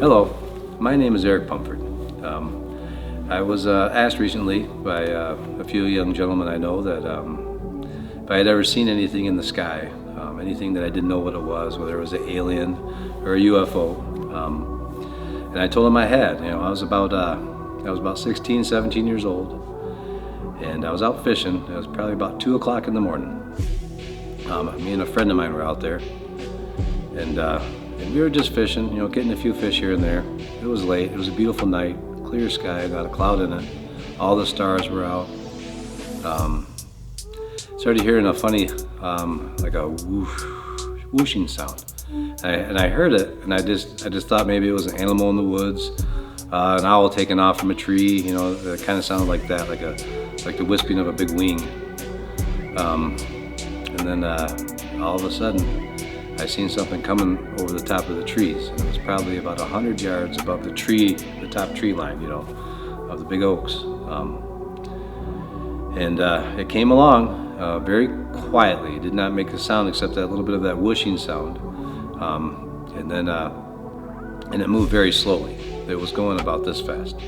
Hello, my name is Eric Pumford. I was asked recently by a few young gentlemen I know that if I had ever seen anything in the sky, anything that I didn't know what it was, whether it was an alien or a UFO. And I told them I had. I was about 16, 17 years old, and I was out fishing. It was probably about 2 o'clock in the morning. Me and a friend of mine were out there, and we were just fishing, getting a few fish here and there. It was late. It was a beautiful night, clear sky, not a cloud in it. All the stars were out. Started hearing a funny, like a whooshing sound, and I heard it, and I just thought maybe it was an animal in the woods, an owl taking off from a tree. It kind of sounded like that, like the wisping of a big wing. And then all of a sudden, I seen something coming over the top of the trees. And it was probably about 100 yards above the top tree line, of the big oaks. And it came along very quietly. It did not make a sound except that little bit of that whooshing sound. And it moved very slowly. It was going about this fast.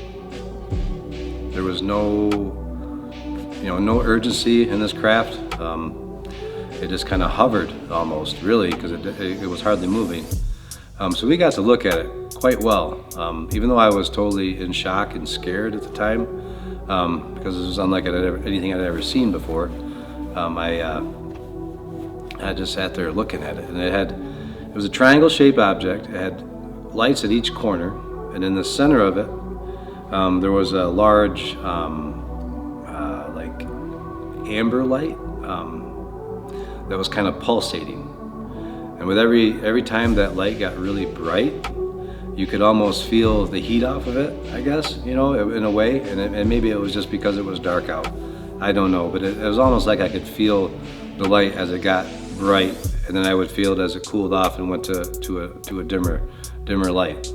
There was no urgency in this craft. It just kind of hovered almost, really, because it was hardly moving. So we got to look at it quite well, even though I was totally in shock and scared at the time, because it was unlike anything I'd ever seen before. I just sat there looking at it, and it was a triangle-shaped object. It had lights at each corner, and in the center of it, there was a large, like amber light. That was kind of pulsating, and with every time that light got really bright, you could almost feel the heat off of it, I guess, in a way, and maybe it was just because it was dark out. I don't know, but it was almost like I could feel the light as it got bright, and then I would feel it as it cooled off and went to a dimmer light.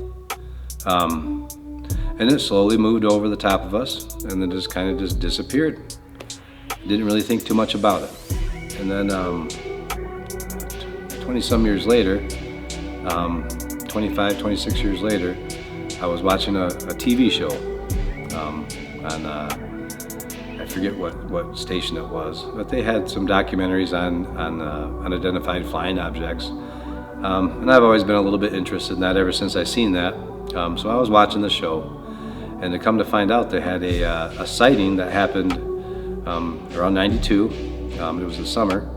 And it slowly moved over the top of us, and then just kind of disappeared. Didn't really think too much about it. And then 20-some years later, 25, 26 years later, I was watching a TV show on, I forget what station it was, but they had some documentaries on unidentified flying objects. And I've always been a little bit interested in that ever since I seen that. So I was watching the show, and to come to find out, they had a sighting that happened around 92. It was the summer,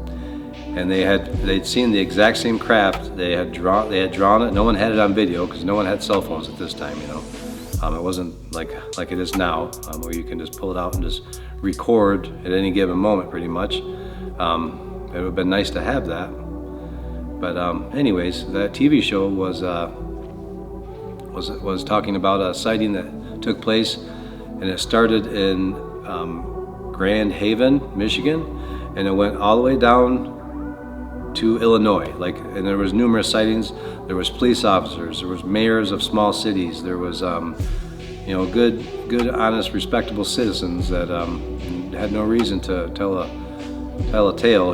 and they'd seen the exact same craft. They had drawn it. No one had it on video because no one had cell phones at this time. It wasn't like it is now, where you can just pull it out and just record at any given moment, pretty much. It would have been nice to have that. But anyways, that TV show was talking about a sighting that took place, and it started in Grand Haven, Michigan. And it went all the way down to Illinois, and there was numerous sightings. There was police officers, there was mayors of small cities, there was, good, honest, respectable citizens that had no reason to tell a tale,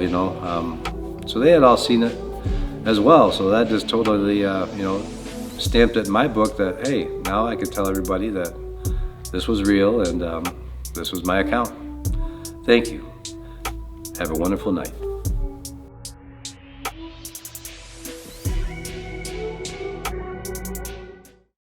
So they had all seen it as well. So that just totally, stamped it in my book that, hey, now I could tell everybody that this was real and this was my account. Thank you. Have a wonderful night.